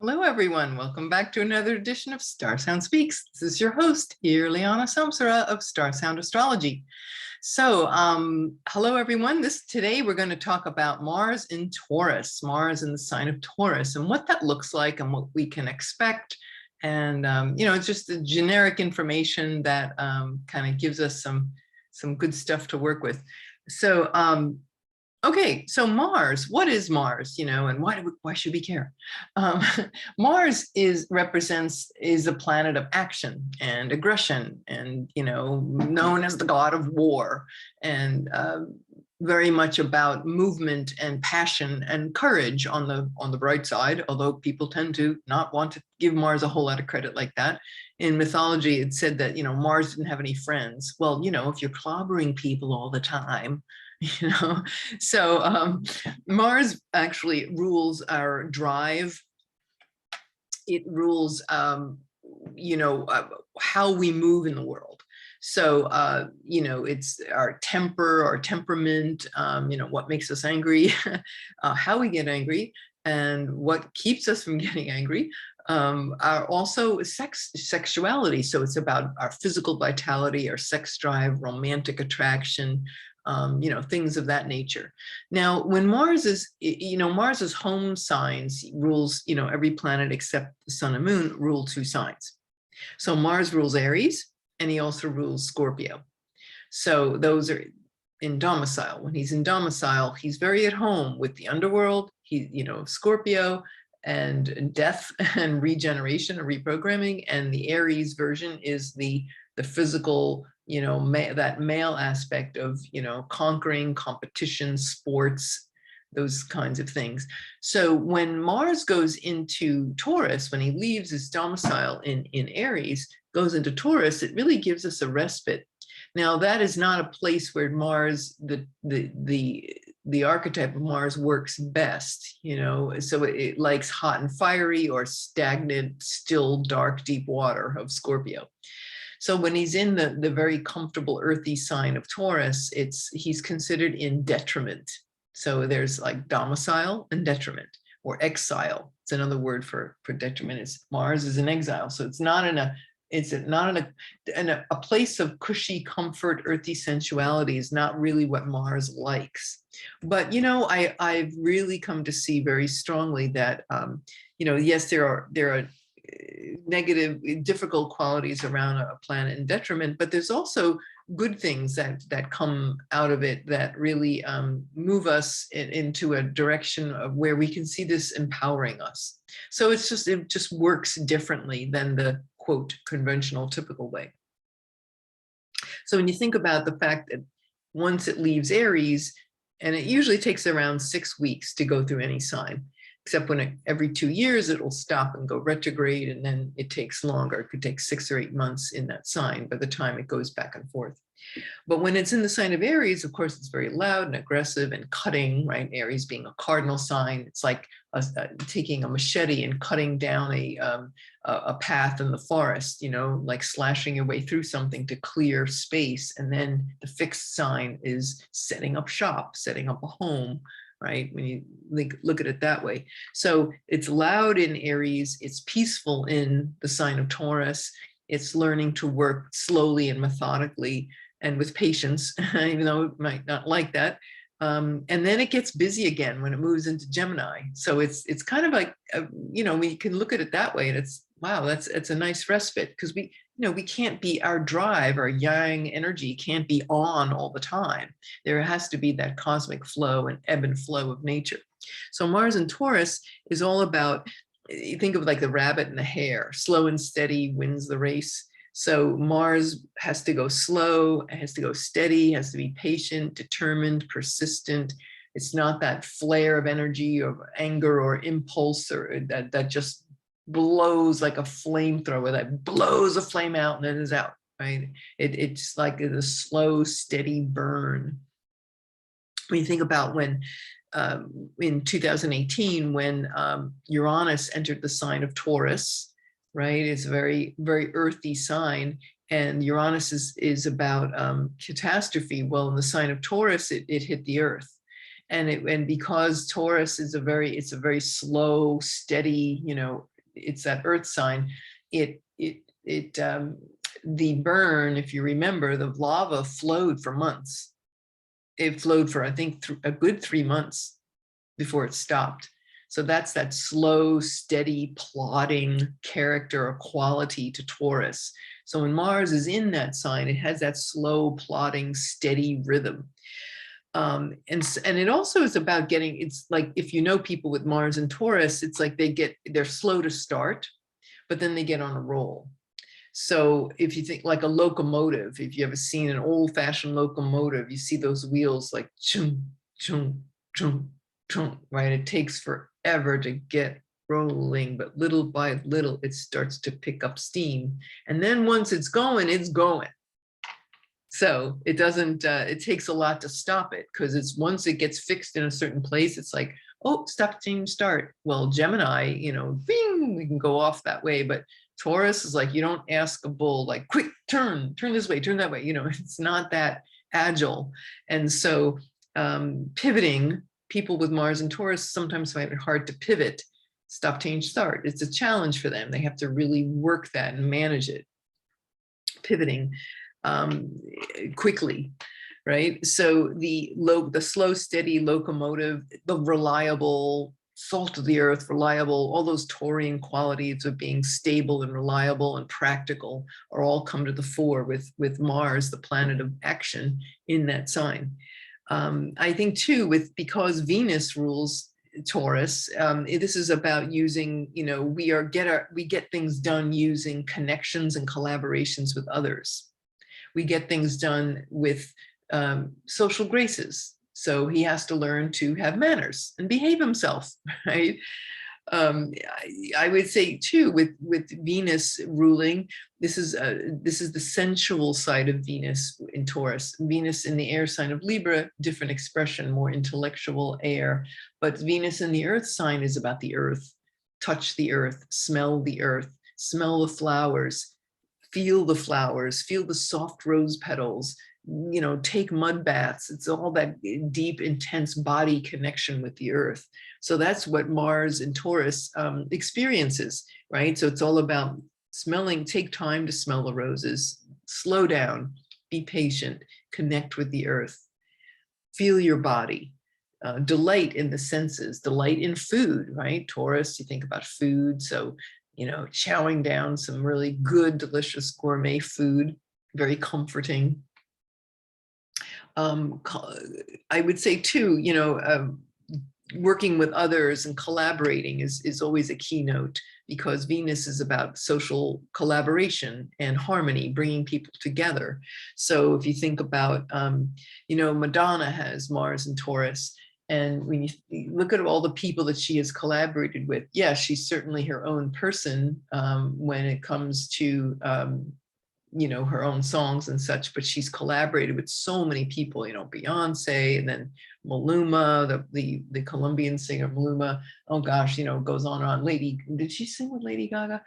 Hello, everyone. Welcome back to another edition of StarSound Speaks. This is your host, Irlianna of StarSound Astrology. So, hello, everyone. Today we're going to talk about Mars in Taurus, Mars in the sign of Taurus, and what that looks like and what we can expect. And it's just the generic information that kind of gives us some good stuff to work with. So, okay, so Mars, what is Mars, and why should we care? Mars is a planet of action and aggression and, known as the god of war and very much about movement and passion and courage on the bright side, although people tend to not want to give Mars a whole lot of credit like that. In mythology, it said that, Mars didn't have any friends. Well, if you're clobbering people all the time, so Mars actually rules our drive. It rules how we move in the world. So it's our temper, our temperament, what makes us angry, how we get angry, and what keeps us from getting angry. Are also sexuality. So it's about our physical vitality, our sex drive, romantic attraction, things of that nature. Now, when Mars's home signs rules, every planet except the sun and moon rule 2 signs. So Mars rules Aries, and he also rules Scorpio. So those are in domicile. When he's in domicile, he's very at home with the underworld. Scorpio and death and regeneration and reprogramming, and the Aries version is the physical, that male aspect of, conquering, competition, sports, those kinds of things. So when Mars goes into Taurus, when he leaves his domicile in Aries, goes into Taurus, it really gives us a respite. Now, that is not a place where Mars, the archetype of Mars works best, so it likes hot and fiery or stagnant, still, dark, deep water of Scorpio. So when he's in the very comfortable earthy sign of Taurus, he's considered in detriment. So there's like domicile and detriment, or exile. It's another word for detriment. Mars is in exile. So it's not in a place of cushy comfort, earthy sensuality is not really what Mars likes. But, I've really come to see very strongly that, yes, there are negative, difficult qualities around a planet in detriment, but there's also good things that come out of it that really move us into a direction of where we can see this empowering us. So it just works differently than the quote conventional typical way. So when you think about the fact that once it leaves Aries, and it usually takes around 6 weeks to go through any sign, except when every 2 years it'll stop and go retrograde, and then it takes longer. It could take 6 or 8 months in that sign by the time it goes back and forth. But when it's in the sign of Aries, of course, it's very loud and aggressive and cutting, right? Aries being a cardinal sign, it's like taking a machete and cutting down a path in the forest, like slashing your way through something to clear space. And then the fixed sign is setting up shop, setting up a home, right? When you look at it that way. So it's loud in Aries, it's peaceful in the sign of Taurus, it's learning to work slowly and methodically and with patience, even though it might not like that. And then it gets busy again when it moves into Gemini. So it's kind of like, we can look at it that way, and it's, wow, it's a nice respite, because we can't be, our drive, our yang energy can't be on all the time. There has to be that cosmic flow and ebb and flow of nature. So Mars in Taurus is all about, you think of like the rabbit and the hare, slow and steady wins the race. So Mars has to go slow, has to go steady, has to be patient, determined, persistent. It's not that flare of energy or anger or impulse or that just blows like a flamethrower, that blows a flame out and then is out, right? It's like a slow, steady burn. When you think about when in 2018, when Uranus entered the sign of Taurus, right? It's a very, very earthy sign, and Uranus is about catastrophe. Well, in the sign of Taurus, it hit the earth. And because Taurus is it's a very slow, steady, it's that earth sign. The burn, if you remember, the lava flowed for months. It flowed for, I think, a good 3 months before it stopped. So that's that slow, steady, plodding character or quality to Taurus. So when Mars is in that sign, it has that slow, plodding, steady rhythm. And it also is about it's like, if you know people with Mars and Taurus, it's like they're slow to start, but then they get on a roll. So if you think like a locomotive, if you ever seen an old-fashioned locomotive, you see those wheels like chung, chung, chung, chung, right? It takes forever to get rolling, but little by little, it starts to pick up steam. And then once it's going, it's going. So it doesn't, it takes a lot to stop it, because once it gets fixed in a certain place, it's like, oh, stop, change, start. Well, Gemini, bing, we can go off that way. But Taurus is like, you don't ask a bull, like, quick, turn this way, turn that way. It's not that agile. And so pivoting, people with Mars and Taurus sometimes find it hard to pivot, stop, change, start. It's a challenge for them. They have to really work that and manage it, pivoting quickly, right? So the slow, steady locomotive, the reliable, salt of the earth, reliable, all those Taurian qualities of being stable and reliable and practical are all come to the fore with Mars, the planet of action, in that sign. I think too, because Venus rules Taurus, this is about using, we get things done using connections and collaborations with others. We get things done with social graces. So he has to learn to have manners and behave himself, right? I would say too, with Venus ruling, this is the sensual side of Venus in Taurus. Venus in the air sign of Libra, different expression, more intellectual air. But Venus in the earth sign is about the earth. Touch the earth, smell the flowers, feel the soft rose petals, take mud baths. It's all that deep, intense body connection with the earth. So that's what Mars in Taurus experiences, right? So it's all about smelling, take time to smell the roses, slow down, be patient, connect with the earth, feel your body, delight in the senses, delight in food, right? Taurus, you think about food. So, chowing down some really good, delicious gourmet food, very comforting. I would say too, working with others and collaborating is always a keynote, because Venus is about social collaboration and harmony, bringing people together. So if you think about, Madonna has Mars and Taurus, and when you look at all the people that she has collaborated with, yeah, she's certainly her own person when it comes to her own songs and such, but she's collaborated with so many people, Beyonce, and then Maluma, the Colombian singer Maluma. Oh gosh, goes on and on. Did she sing with Lady Gaga?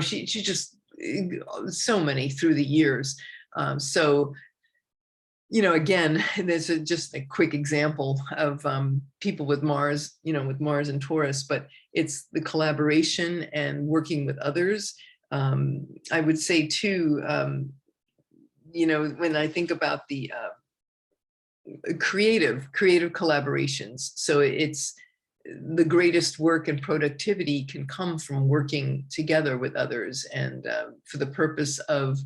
She just, so many through the years. Again, there's just a quick example of people with Mars, with Mars and Taurus, but it's the collaboration and working with others. I would say too, when I think about the creative collaborations, so it's the greatest work and productivity can come from working together with others, and for the purpose of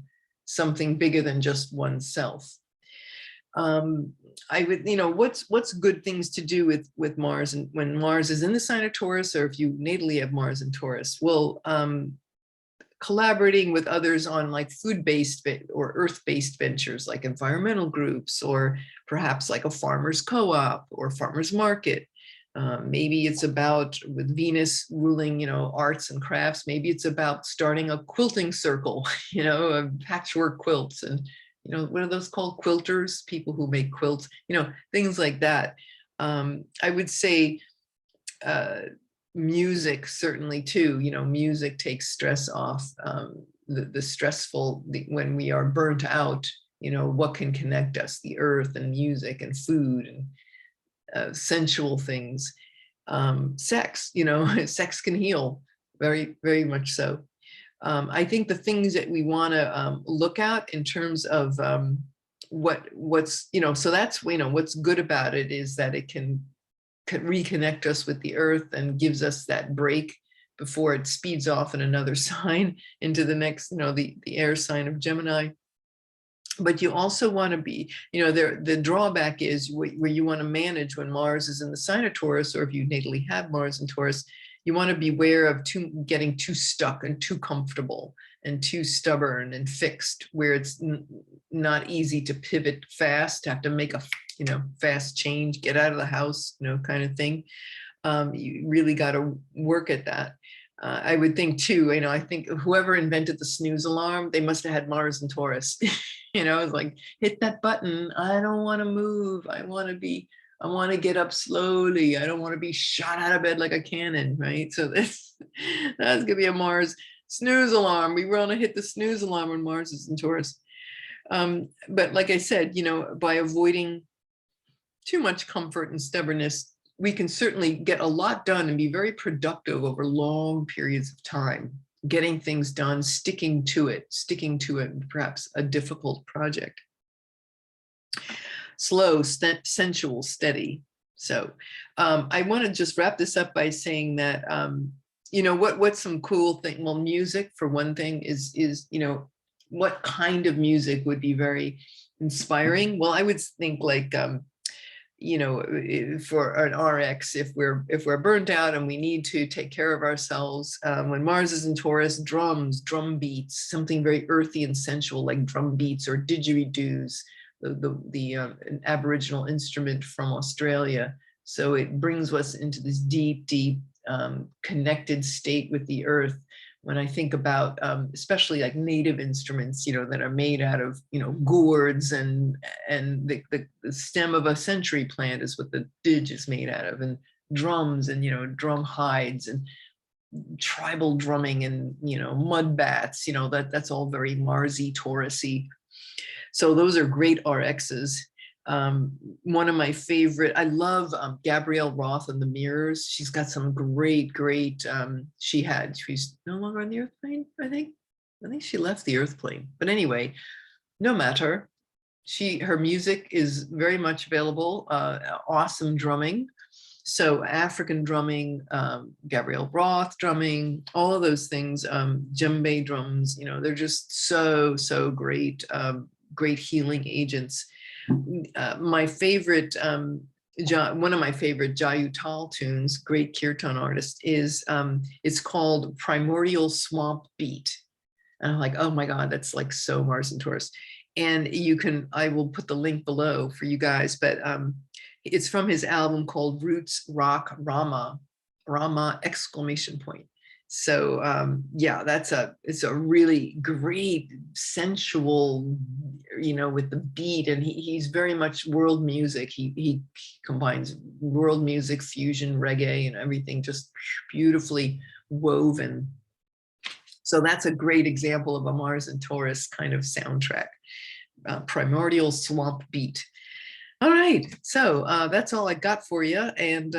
something bigger than just oneself. I would, what's good things to do with Mars, and when Mars is in the sign of Taurus, or if you natally have Mars in Taurus? Well, collaborating with others on like food-based or earth-based ventures, like environmental groups, or perhaps like a farmer's co-op or farmer's market. Maybe it's about, with Venus ruling, arts and crafts, maybe it's about starting a quilting circle, patchwork quilts, and what are those called? Quilters, people who make quilts, things like that. I would say music certainly too, music takes stress off, the stressful, when we are burnt out, what can connect us? The earth and music and food. sensual things. Sex, you know, sex can heal, very, very much so. I think the things that we want to look at in terms of what's, you know, so that's, you know, what's good about it is that it can reconnect us with the earth and gives us that break before it speeds off in another sign into the next, you know, the air sign of Gemini. But you also want to be, you know, the drawback is where you want to manage when Mars is in the sign of Taurus, or if you natally have Mars in Taurus, you want to be aware of getting too stuck and too comfortable and too stubborn and fixed, where it's not easy to pivot fast, have to make a, you know, fast change, get out of the house, you know, kind of thing. You really got to work at that. I would think too, you know, I think whoever invented the snooze alarm, they must have had Mars and Taurus. You know, it's like, hit that button. I don't want to move. I want to get up slowly. I don't want to be shot out of bed like a cannon, right? So that's gonna be a Mars snooze alarm. We want to hit the snooze alarm when Mars is in Taurus. But like I said, you know, by avoiding too much comfort and stubbornness, we can certainly get a lot done and be very productive over long periods of time, getting things done, sticking to it, perhaps a difficult project. Slow, sensual, steady. So I want to just wrap this up by saying that, you know, what's some cool thing? Well, music, for one thing, is, you know, what kind of music would be very inspiring? Well, I would think like, you know, for an RX, if we're burnt out and we need to take care of ourselves, when Mars is in Taurus, drums, drum beats, something very earthy and sensual like drum beats or didgeridoos, an Aboriginal instrument from Australia. So it brings us into this deep, deep connected state with the earth. When I think about especially like native instruments, you know, that are made out of, you know, gourds, and the stem of a century plant is what the didge is made out of, and drums, and, you know, drum hides, and tribal drumming, and, you know, mud bats, you know, that's all very Marsy, Taurusy. So those are great RXs. One of my favorite, I love Gabrielle Roth and The Mirrors. She's got some great, she's no longer on the earth plane, I think she left the earth plane. But anyway, no matter, her music is very much available, awesome drumming. So African drumming, Gabrielle Roth drumming, all of those things, djembe drums, you know, they're just so great, great healing agents. My favorite, one of my favorite Jayutal tunes, great kirtan artist, is it's called Primordial Swamp Beat. And I'm like, oh my God, that's like so Mars and Taurus. And you can, I will put the link below for you guys, but it's from his album called Roots Rock Rama, exclamation point. So yeah, it's a really great sensual, you know, with the beat, and he's very much world music. He combines world music, fusion, reggae, and everything just beautifully woven. So that's a great example of a Mars and Taurus kind of soundtrack, Primordial Swamp Beat. All right, so that's all I got for you, and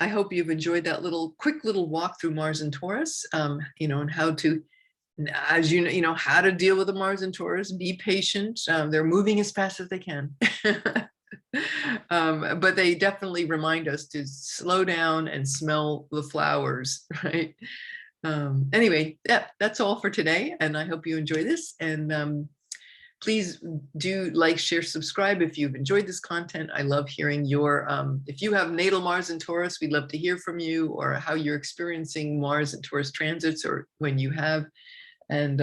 I hope you've enjoyed that quick little walk through Mars and Taurus, you know, and how to, as you know, how to deal with the Mars and Taurus. Be patient. They're moving as fast as they can, but they definitely remind us to slow down and smell the flowers, right? Anyway, yeah, that's all for today, and I hope you enjoy this. And please do like, share, subscribe if you've enjoyed this content. I love hearing your, if you have natal Mars and Taurus, we'd love to hear from you, or how you're experiencing Mars and Taurus transits, or when you have. And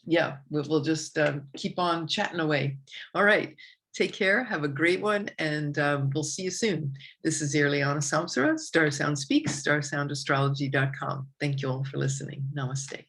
yeah, we'll just keep on chatting away. All right, take care, have a great one, and we'll see you soon. This is Irlianna StarSound Speaks, StarSoundastrology.com. Thank you all for listening. Namaste.